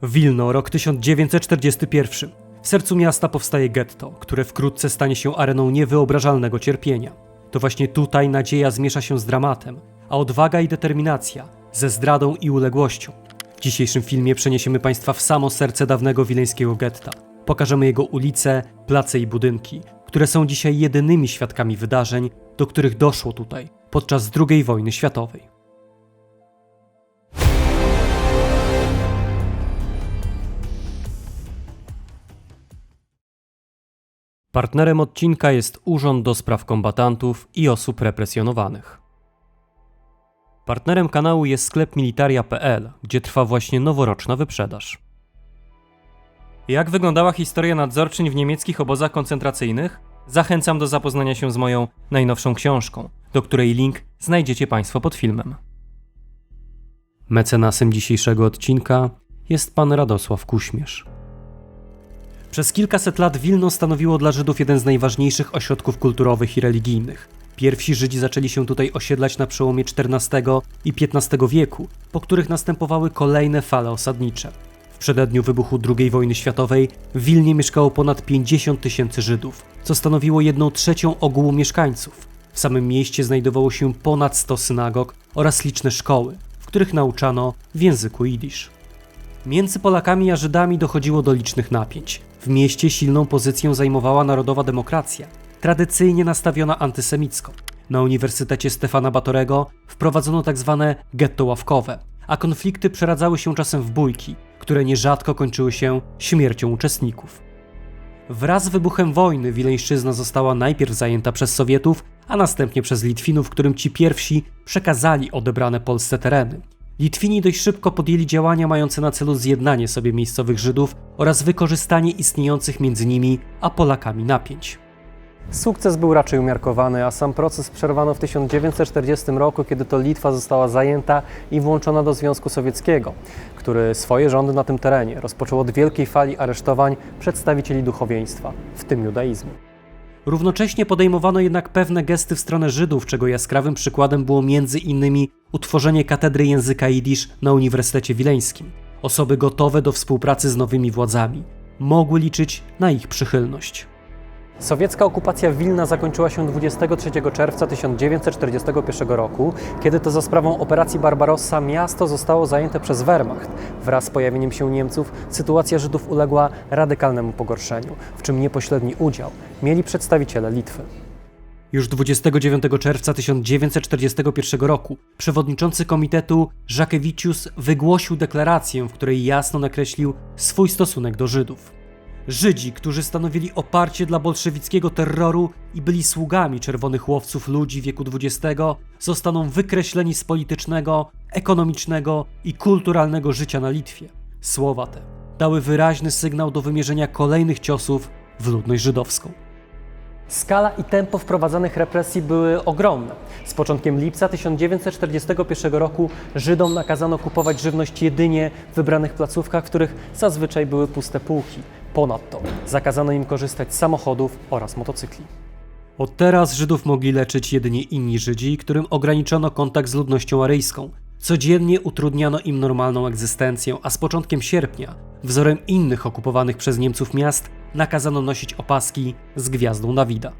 Wilno, rok 1941. W sercu miasta powstaje getto, które wkrótce stanie się areną niewyobrażalnego cierpienia. To właśnie tutaj nadzieja zmiesza się z dramatem, a odwaga i determinacja ze zdradą i uległością. W dzisiejszym filmie przeniesiemy Państwa w samo serce dawnego wileńskiego getta. Pokażemy jego ulice, place i budynki, które są dzisiaj jedynymi świadkami wydarzeń, do których doszło tutaj podczas II wojny światowej. Partnerem odcinka jest Urząd do Spraw Kombatantów i Osób Represjonowanych. Partnerem kanału jest sklep militaria.pl, gdzie trwa właśnie noworoczna wyprzedaż. Jak wyglądała historia nadzorczyń w niemieckich obozach koncentracyjnych? Zachęcam do zapoznania się z moją najnowszą książką, do której link znajdziecie Państwo pod filmem. Mecenasem dzisiejszego odcinka jest pan Radosław Kuśmierz. Przez kilkaset lat Wilno stanowiło dla Żydów jeden z najważniejszych ośrodków kulturowych i religijnych. Pierwsi Żydzi zaczęli się tutaj osiedlać na przełomie XIV i XV wieku, po których następowały kolejne fale osadnicze. W przededniu wybuchu II wojny światowej w Wilnie mieszkało ponad 50 tysięcy Żydów, co stanowiło 1/3 ogółu mieszkańców. W samym mieście znajdowało się ponad 100 synagog oraz liczne szkoły, w których nauczano w języku jidysz. Między Polakami a Żydami dochodziło do licznych napięć. W mieście silną pozycję zajmowała narodowa demokracja, tradycyjnie nastawiona antysemicko. Na Uniwersytecie Stefana Batorego wprowadzono tzw. getto ławkowe, a konflikty przeradzały się czasem w bójki, które nierzadko kończyły się śmiercią uczestników. Wraz z wybuchem wojny Wileńszczyzna została najpierw zajęta przez Sowietów, a następnie przez Litwinów, którym ci pierwsi przekazali odebrane Polsce tereny. Litwini dość szybko podjęli działania mające na celu zjednanie sobie miejscowych Żydów oraz wykorzystanie istniejących między nimi a Polakami napięć. Sukces był raczej umiarkowany, a sam proces przerwano w 1940 roku, kiedy to Litwa została zajęta i włączona do Związku Sowieckiego, który swoje rządy na tym terenie rozpoczął od wielkiej fali aresztowań przedstawicieli duchowieństwa, w tym judaizmu. Równocześnie podejmowano jednak pewne gesty w stronę Żydów, czego jaskrawym przykładem było m.in. utworzenie katedry języka jidysz na Uniwersytecie Wileńskim. Osoby gotowe do współpracy z nowymi władzami mogły liczyć na ich przychylność. Sowiecka okupacja Wilna zakończyła się 23 czerwca 1941 roku, kiedy to za sprawą operacji Barbarossa miasto zostało zajęte przez Wehrmacht. Wraz z pojawieniem się Niemców sytuacja Żydów uległa radykalnemu pogorszeniu, w czym niepośredni udział mieli przedstawiciele Litwy. Już 29 czerwca 1941 roku przewodniczący komitetu Żakewicius wygłosił deklarację, w której jasno nakreślił swój stosunek do Żydów. Żydzi, którzy stanowili oparcie dla bolszewickiego terroru i byli sługami czerwonych łowców ludzi wieku XX, zostaną wykreśleni z politycznego, ekonomicznego i kulturalnego życia na Litwie. Słowa te dały wyraźny sygnał do wymierzenia kolejnych ciosów w ludność żydowską. Skala i tempo wprowadzanych represji były ogromne. Z początkiem lipca 1941 roku Żydom nakazano kupować żywność jedynie w wybranych placówkach, w których zazwyczaj były puste półki. Ponadto zakazano im korzystać z samochodów oraz motocykli. Od teraz Żydów mogli leczyć jedynie inni Żydzi, którym ograniczono kontakt z ludnością aryjską. Codziennie utrudniano im normalną egzystencję, a z początkiem sierpnia, wzorem innych okupowanych przez Niemców miast, nakazano nosić opaski z gwiazdą Dawida.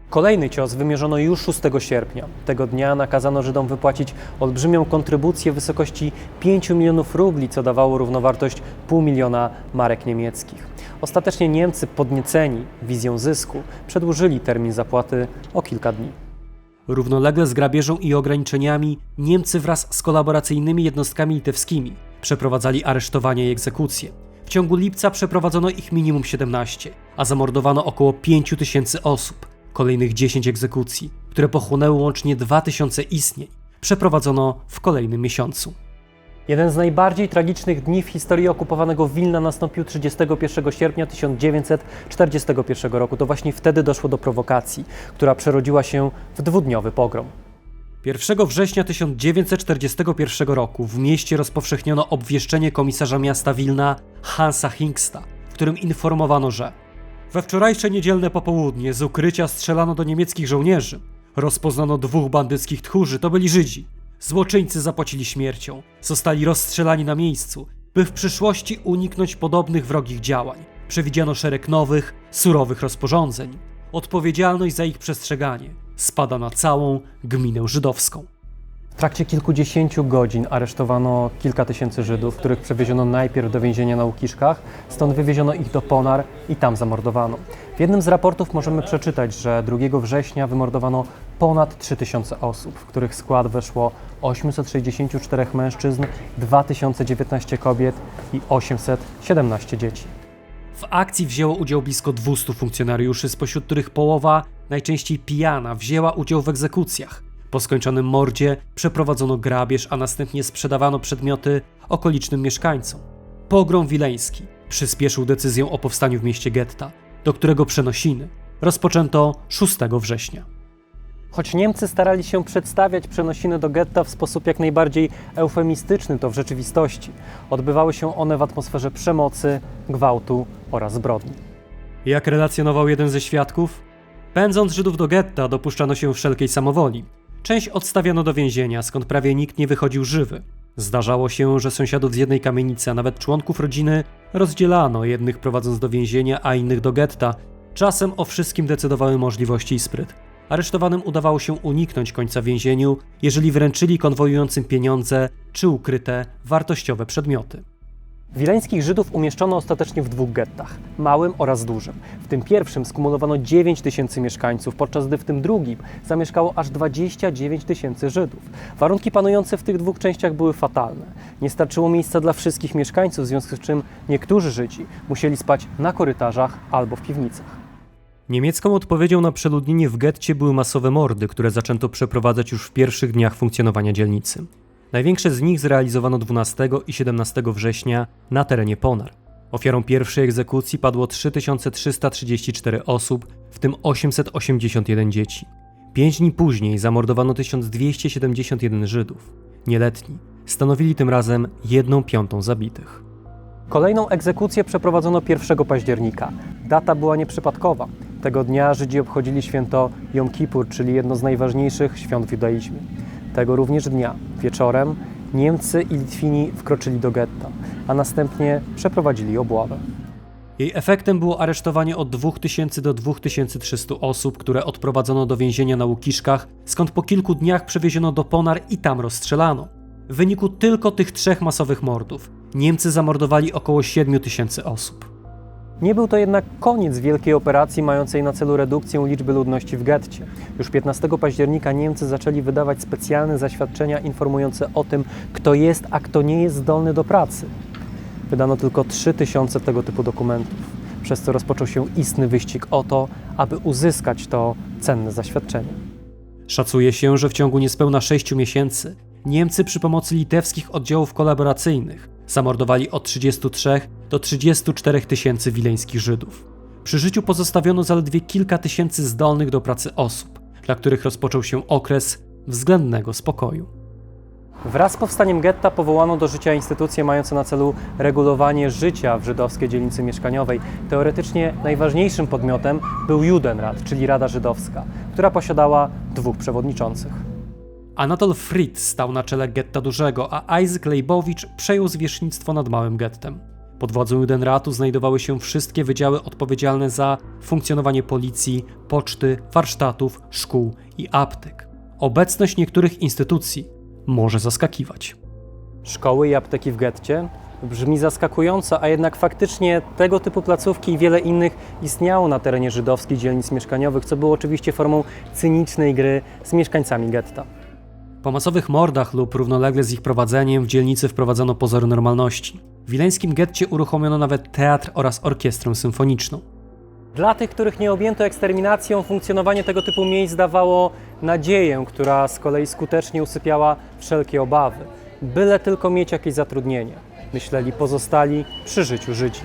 Kolejny cios wymierzono już 6 sierpnia. Tego dnia nakazano Żydom wypłacić olbrzymią kontrybucję w wysokości 5 milionów rubli, co dawało równowartość 500 000 marek niemieckich. Ostatecznie Niemcy, podnieceni wizją zysku, przedłużyli termin zapłaty o kilka dni. Równolegle z grabieżą i ograniczeniami Niemcy wraz z kolaboracyjnymi jednostkami litewskimi przeprowadzali aresztowania i egzekucje. W ciągu lipca przeprowadzono ich minimum 17, a zamordowano około 5 000 osób. Kolejnych 10 egzekucji, które pochłonęły łącznie 2000 istnień, przeprowadzono w kolejnym miesiącu. Jeden z najbardziej tragicznych dni w historii okupowanego Wilna nastąpił 31 sierpnia 1941 roku. To właśnie wtedy doszło do prowokacji, która przerodziła się w dwudniowy pogrom. 1 września 1941 roku w mieście rozpowszechniono obwieszczenie komisarza miasta Wilna Hansa Hinksta, w którym informowano, że we wczorajsze niedzielne popołudnie z ukrycia strzelano do niemieckich żołnierzy. Rozpoznano 2 bandyckich tchórzy, to byli Żydzi. Złoczyńcy zapłacili śmiercią, zostali rozstrzelani na miejscu. By w przyszłości uniknąć podobnych wrogich działań, przewidziano szereg nowych, surowych rozporządzeń. Odpowiedzialność za ich przestrzeganie spada na całą gminę żydowską. W trakcie kilkudziesięciu godzin aresztowano kilka tysięcy Żydów, których przewieziono najpierw do więzienia na Łukiszkach, stąd wywieziono ich do Ponar i tam zamordowano. W jednym z raportów możemy przeczytać, że 2 września wymordowano ponad 3000 osób, w których skład weszło 864 mężczyzn, 2019 kobiet i 817 dzieci. W akcji wzięło udział blisko 200 funkcjonariuszy, spośród których połowa, najczęściej pijana, wzięła udział w egzekucjach. Po skończonym mordzie przeprowadzono grabież, a następnie sprzedawano przedmioty okolicznym mieszkańcom. Pogrom wileński przyspieszył decyzję o powstaniu w mieście getta, do którego przenosiny rozpoczęto 6 września. Choć Niemcy starali się przedstawiać przenosiny do getta w sposób jak najbardziej eufemistyczny, to w rzeczywistości odbywały się one w atmosferze przemocy, gwałtu oraz zbrodni. Jak relacjonował jeden ze świadków, pędząc Żydów do getta dopuszczano się wszelkiej samowoli. Część odstawiano do więzienia, skąd prawie nikt nie wychodził żywy. Zdarzało się, że sąsiadów z jednej kamienicy, a nawet członków rodziny rozdzielano, jednych prowadząc do więzienia, a innych do getta. Czasem o wszystkim decydowały możliwości i spryt. Aresztowanym udawało się uniknąć końca w więzieniu, jeżeli wręczyli konwojującym pieniądze czy ukryte, wartościowe przedmioty. Wileńskich Żydów umieszczono ostatecznie w 2 gettach, małym oraz dużym. W tym pierwszym skumulowano 9 tysięcy mieszkańców, podczas gdy w tym drugim zamieszkało aż 29 tysięcy Żydów. Warunki panujące w tych 2 częściach były fatalne. Nie starczyło miejsca dla wszystkich mieszkańców, w związku z czym niektórzy Żydzi musieli spać na korytarzach albo w piwnicach. Niemiecką odpowiedzią na przeludnienie w getcie były masowe mordy, które zaczęto przeprowadzać już w pierwszych dniach funkcjonowania dzielnicy. Największe z nich zrealizowano 12 i 17 września na terenie Ponar. Ofiarą pierwszej egzekucji padło 3334 osób, w tym 881 dzieci. 5 dni później zamordowano 1271 Żydów. Nieletni stanowili tym razem 1/5 zabitych. Kolejną egzekucję przeprowadzono 1 października. Data była nieprzypadkowa. Tego dnia Żydzi obchodzili święto Jom Kippur, czyli jedno z najważniejszych świąt w judaizmie. Tego również dnia, wieczorem, Niemcy i Litwini wkroczyli do getta, a następnie przeprowadzili obławę. Jej efektem było aresztowanie od 2000 do 2300 osób, które odprowadzono do więzienia na Łukiszkach, skąd po kilku dniach przewieziono do Ponar i tam rozstrzelano. W wyniku tylko tych 3 masowych mordów Niemcy zamordowali około 7000 osób. Nie był to jednak koniec wielkiej operacji mającej na celu redukcję liczby ludności w getcie. Już 15 października Niemcy zaczęli wydawać specjalne zaświadczenia informujące o tym, kto jest, a kto nie jest zdolny do pracy. Wydano tylko 3000 tego typu dokumentów, przez co rozpoczął się istny wyścig o to, aby uzyskać to cenne zaświadczenie. Szacuje się, że w ciągu niespełna 6 miesięcy Niemcy przy pomocy litewskich oddziałów kolaboracyjnych zamordowali od 33 do 34 tysięcy wileńskich Żydów. Przy życiu pozostawiono zaledwie kilka tysięcy zdolnych do pracy osób, dla których rozpoczął się okres względnego spokoju. Wraz z powstaniem getta powołano do życia instytucje mające na celu regulowanie życia w żydowskiej dzielnicy mieszkaniowej. Teoretycznie najważniejszym podmiotem był Judenrat, czyli Rada Żydowska, która posiadała 2 przewodniczących. Anatol Fritz stał na czele getta dużego, a Isaac Leibowicz przejął zwierzchnictwo nad małym gettem. Pod władzą Judenratu znajdowały się wszystkie wydziały odpowiedzialne za funkcjonowanie policji, poczty, warsztatów, szkół i aptek. Obecność niektórych instytucji może zaskakiwać. Szkoły i apteki w getcie? Brzmi zaskakująco, a jednak faktycznie tego typu placówki i wiele innych istniało na terenie żydowskich dzielnic mieszkaniowych, co było oczywiście formą cynicznej gry z mieszkańcami getta. Po masowych mordach lub równolegle z ich prowadzeniem w dzielnicy wprowadzono pozory normalności. W wileńskim getcie uruchomiono nawet teatr oraz orkiestrę symfoniczną. Dla tych, których nie objęto eksterminacją, funkcjonowanie tego typu miejsc dawało nadzieję, która z kolei skutecznie usypiała wszelkie obawy. Byle tylko mieć jakieś zatrudnienie, myśleli pozostali przy życiu Żydzi.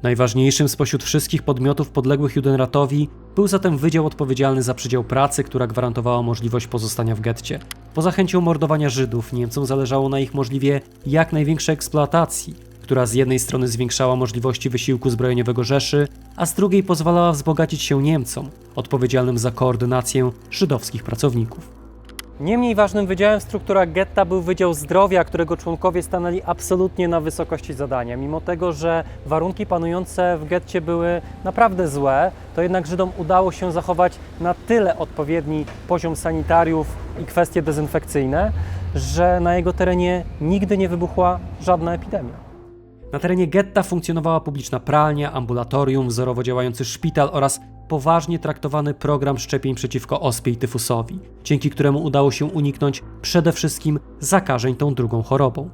Najważniejszym spośród wszystkich podmiotów podległych Judenratowi był zatem wydział odpowiedzialny za przydział pracy, która gwarantowała możliwość pozostania w getcie. Poza chęcią mordowania Żydów, Niemcom zależało na ich możliwie jak największej eksploatacji, która z jednej strony zwiększała możliwości wysiłku zbrojeniowego Rzeszy, a z drugiej pozwalała wzbogacić się Niemcom, odpowiedzialnym za koordynację żydowskich pracowników. Nie mniej ważnym wydziałem w strukturach getta był Wydział Zdrowia, którego członkowie stanęli absolutnie na wysokości zadania. Mimo tego, że warunki panujące w getcie były naprawdę złe, to jednak Żydom udało się zachować na tyle odpowiedni poziom sanitariów i kwestie dezynfekcyjne, że na jego terenie nigdy nie wybuchła żadna epidemia. Na terenie getta funkcjonowała publiczna pralnia, ambulatorium, wzorowo działający szpital oraz poważnie traktowany program szczepień przeciwko ospie i tyfusowi, dzięki któremu udało się uniknąć przede wszystkim zakażeń tą drugą chorobą.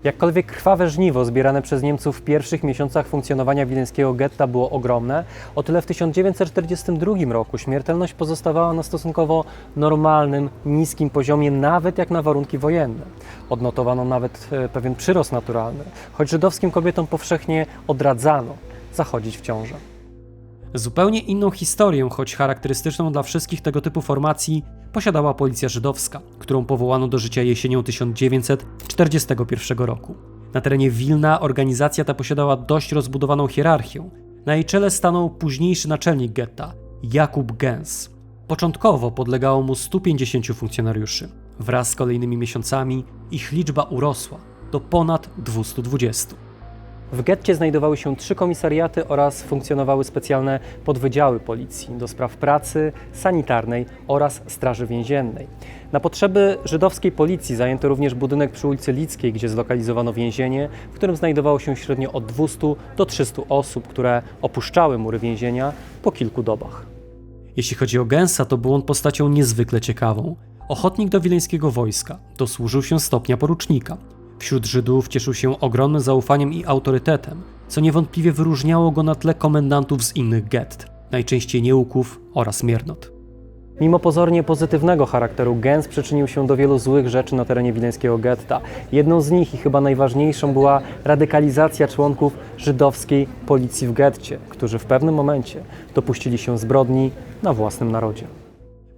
Jakkolwiek krwawe żniwo zbierane przez Niemców w pierwszych miesiącach funkcjonowania wileńskiego getta było ogromne, o tyle w 1942 roku śmiertelność pozostawała na stosunkowo normalnym, niskim poziomie, nawet jak na warunki wojenne. Odnotowano nawet pewien przyrost naturalny, choć żydowskim kobietom powszechnie odradzano zachodzić w ciążę. Zupełnie inną historię, choć charakterystyczną dla wszystkich tego typu formacji, posiadała policja żydowska, którą powołano do życia jesienią 1941 roku. Na terenie Wilna organizacja ta posiadała dość rozbudowaną hierarchię. Na jej czele stanął późniejszy naczelnik getta, Jakub Gens. Początkowo podlegało mu 150 funkcjonariuszy. Wraz z kolejnymi miesiącami ich liczba urosła do ponad 220. W getcie znajdowały się 3 komisariaty oraz funkcjonowały specjalne podwydziały policji do spraw pracy, sanitarnej oraz straży więziennej. Na potrzeby żydowskiej policji zajęto również budynek przy ulicy Lickiej, gdzie zlokalizowano więzienie, w którym znajdowało się średnio od 200 do 300 osób, które opuszczały mury więzienia po kilku dobach. Jeśli chodzi o Gensa, to był on postacią niezwykle ciekawą. Ochotnik do wileńskiego wojska, dosłużył się stopnia porucznika. Wśród Żydów cieszył się ogromnym zaufaniem i autorytetem, co niewątpliwie wyróżniało go na tle komendantów z innych gett, najczęściej nieuków oraz miernot. Mimo pozornie pozytywnego charakteru Gens przyczynił się do wielu złych rzeczy na terenie wileńskiego getta. Jedną z nich i chyba najważniejszą była radykalizacja członków żydowskiej policji w getcie, którzy w pewnym momencie dopuścili się zbrodni na własnym narodzie.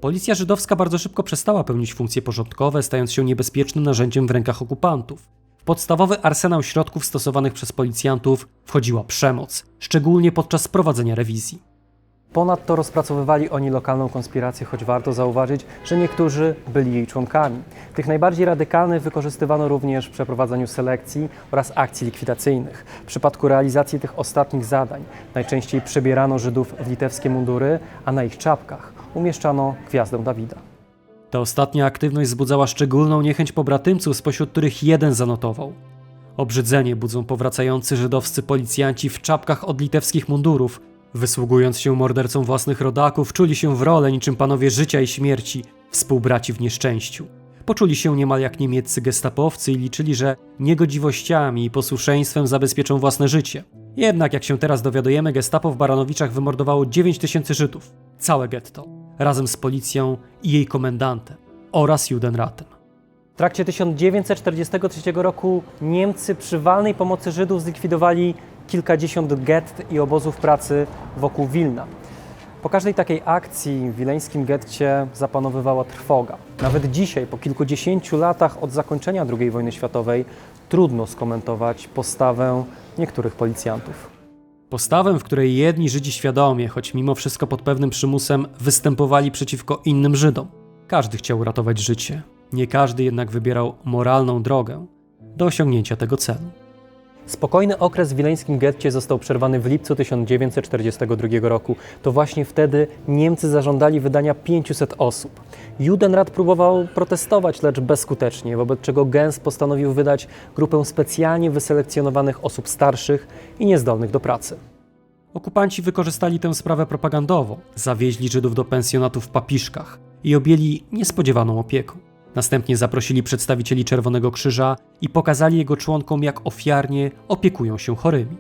Policja żydowska bardzo szybko przestała pełnić funkcje porządkowe, stając się niebezpiecznym narzędziem w rękach okupantów. W podstawowy arsenał środków stosowanych przez policjantów wchodziła przemoc, szczególnie podczas prowadzenia rewizji. Ponadto rozpracowywali oni lokalną konspirację, choć warto zauważyć, że niektórzy byli jej członkami. Tych najbardziej radykalnych wykorzystywano również w przeprowadzaniu selekcji oraz akcji likwidacyjnych. W przypadku realizacji tych ostatnich zadań najczęściej przebierano Żydów w litewskie mundury, a na ich czapkach umieszczano gwiazdę Dawida. Ta ostatnia aktywność wzbudzała szczególną niechęć pobratymców, spośród których jeden zanotował: obrzydzenie budzą powracający żydowscy policjanci w czapkach od litewskich mundurów. Wysługując się mordercom własnych rodaków, czuli się w rolę niczym panowie życia i śmierci, współbraci w nieszczęściu. Poczuli się niemal jak niemieccy gestapowcy i liczyli, że niegodziwościami i posłuszeństwem zabezpieczą własne życie. Jednak, jak się teraz dowiadujemy, gestapo w Baranowiczach wymordowało 9000 Żydów, całe getto, razem z policją i jej komendantem oraz Judenratem. W trakcie 1943 roku Niemcy przy walnej pomocy Żydów zlikwidowali kilkadziesiąt gett i obozów pracy wokół Wilna. Po każdej takiej akcji w wileńskim getcie zapanowywała trwoga. Nawet dzisiaj, po kilkudziesięciu latach od zakończenia II wojny światowej, trudno skomentować postawę niektórych policjantów. Postawę, w której jedni Żydzi świadomie, choć mimo wszystko pod pewnym przymusem, występowali przeciwko innym Żydom. Każdy chciał uratować życie. Nie każdy jednak wybierał moralną drogę do osiągnięcia tego celu. Spokojny okres w wileńskim getcie został przerwany w lipcu 1942 roku. To właśnie wtedy Niemcy zażądali wydania 500 osób. Judenrat próbował protestować, lecz bezskutecznie, wobec czego Gens postanowił wydać grupę specjalnie wyselekcjonowanych osób starszych i niezdolnych do pracy. Okupanci wykorzystali tę sprawę propagandowo, zawieźli Żydów do pensjonatu w Papiszkach i objęli niespodziewaną opieką. Następnie zaprosili przedstawicieli Czerwonego Krzyża i pokazali jego członkom, jak ofiarnie opiekują się chorymi.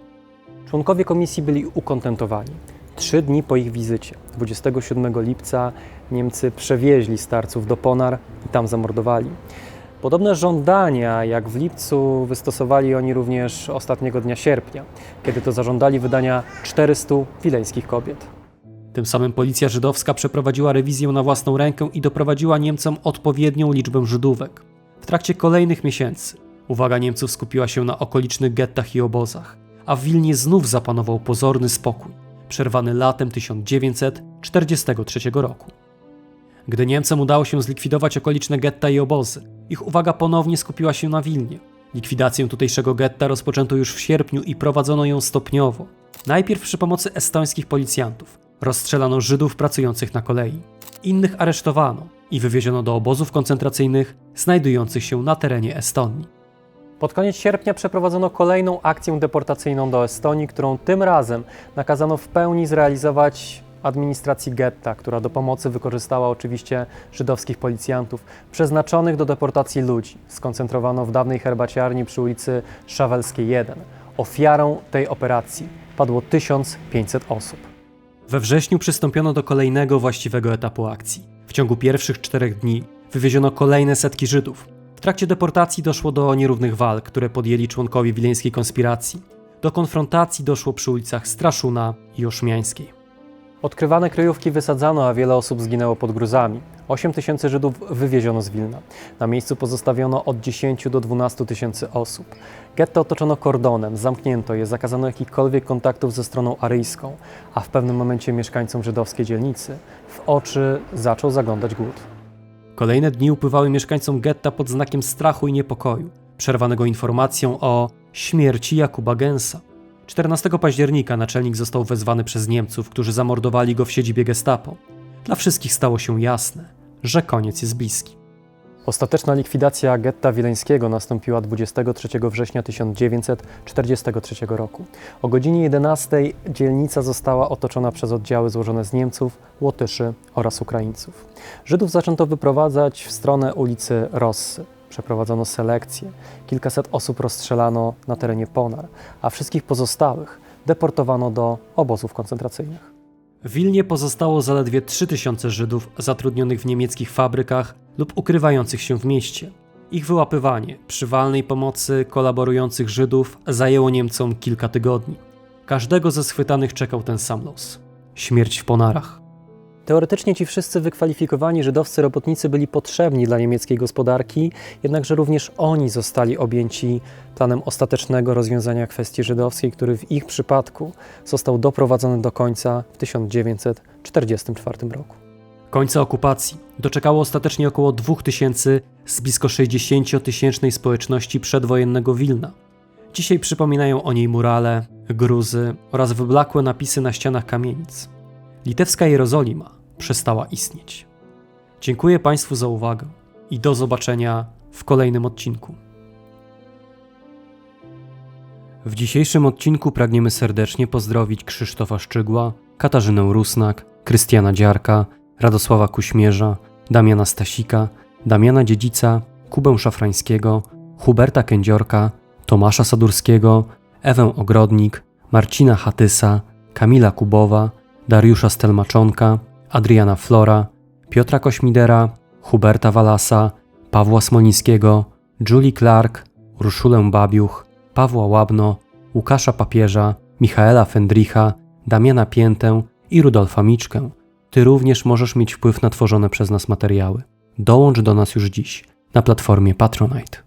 Członkowie komisji byli ukontentowani. 3 dni po ich wizycie, 27 lipca, Niemcy przewieźli starców do Ponar i tam zamordowali. Podobne żądania jak w lipcu wystosowali oni również ostatniego dnia sierpnia, kiedy to zażądali wydania 400 wileńskich kobiet. Tym samym policja żydowska przeprowadziła rewizję na własną rękę i doprowadziła Niemcom odpowiednią liczbę Żydówek. W trakcie kolejnych miesięcy uwaga Niemców skupiła się na okolicznych gettach i obozach, a w Wilnie znów zapanował pozorny spokój, przerwany latem 1943 roku. Gdy Niemcom udało się zlikwidować okoliczne getta i obozy, ich uwaga ponownie skupiła się na Wilnie. Likwidację tutejszego getta rozpoczęto już w sierpniu i prowadzono ją stopniowo. Najpierw przy pomocy estońskich policjantów. Rozstrzelano Żydów pracujących na kolei. Innych aresztowano i wywieziono do obozów koncentracyjnych znajdujących się na terenie Estonii. Pod koniec sierpnia przeprowadzono kolejną akcję deportacyjną do Estonii, którą tym razem nakazano w pełni zrealizować administracji getta, która do pomocy wykorzystała oczywiście żydowskich policjantów przeznaczonych do deportacji ludzi. Skoncentrowano w dawnej herbaciarni przy ulicy Szawelskiej 1. Ofiarą tej operacji padło 1500 osób. We wrześniu przystąpiono do kolejnego właściwego etapu akcji. W ciągu pierwszych 4 dni wywieziono kolejne setki Żydów. W trakcie deportacji doszło do nierównych walk, które podjęli członkowie wileńskiej konspiracji. Do konfrontacji doszło przy ulicach Straszuna i Oszmiańskiej. Odkrywane kryjówki wysadzano, a wiele osób zginęło pod gruzami. 8 tysięcy Żydów wywieziono z Wilna. Na miejscu pozostawiono od 10 do 12 tysięcy osób. Getto otoczono kordonem, zamknięto je, zakazano jakichkolwiek kontaktów ze stroną aryjską, a w pewnym momencie mieszkańcom żydowskiej dzielnicy w oczy zaczął zaglądać głód. Kolejne dni upływały mieszkańcom getta pod znakiem strachu i niepokoju, przerwanego informacją o śmierci Jakuba Gensa. 14 października naczelnik został wezwany przez Niemców, którzy zamordowali go w siedzibie gestapo. Dla wszystkich stało się jasne, że koniec jest bliski. Ostateczna likwidacja getta wileńskiego nastąpiła 23 września 1943 roku. O godzinie 11 dzielnica została otoczona przez oddziały złożone z Niemców, Łotyszy oraz Ukraińców. Żydów zaczęto wyprowadzać w stronę ulicy Rossy. Przeprowadzono selekcję. Kilkaset osób rozstrzelano na terenie Ponar, a wszystkich pozostałych deportowano do obozów koncentracyjnych. W Wilnie pozostało zaledwie 3000 Żydów zatrudnionych w niemieckich fabrykach lub ukrywających się w mieście. Ich wyłapywanie przy walnej pomocy kolaborujących Żydów zajęło Niemcom kilka tygodni. Każdego ze schwytanych czekał ten sam los – śmierć w Ponarach. Teoretycznie ci wszyscy wykwalifikowani żydowscy robotnicy byli potrzebni dla niemieckiej gospodarki, jednakże również oni zostali objęci planem ostatecznego rozwiązania kwestii żydowskiej, który w ich przypadku został doprowadzony do końca w 1944 roku. Końca okupacji doczekało ostatecznie około 2000 z blisko 60-tysięcznej społeczności przedwojennego Wilna. Dzisiaj przypominają o niej murale, gruzy oraz wyblakłe napisy na ścianach kamienic. Litewska Jerozolima przestała istnieć. Dziękuję Państwu za uwagę i do zobaczenia w kolejnym odcinku. W dzisiejszym odcinku pragniemy serdecznie pozdrowić Krzysztofa Szczygła, Katarzynę Rusnak, Krystiana Dziarka, Radosława Kuśmierza, Damiana Stasika, Damiana Dziedzica, Kubę Szafrańskiego, Huberta Kędziorka, Tomasza Sadurskiego, Ewę Ogrodnik, Marcina Hatysa, Kamila Kubowa, Dariusza Stelmaczonka, Adriana Flora, Piotra Kośmidera, Huberta Walasa, Pawła Smolińskiego, Julie Clark, Urszulę Babiuch, Pawła Łabno, Łukasza Papieża, Michaela Fendricha, Damiana Piętę i Rudolfa Miczkę. Ty również możesz mieć wpływ na tworzone przez nas materiały. Dołącz do nas już dziś na platformie Patronite.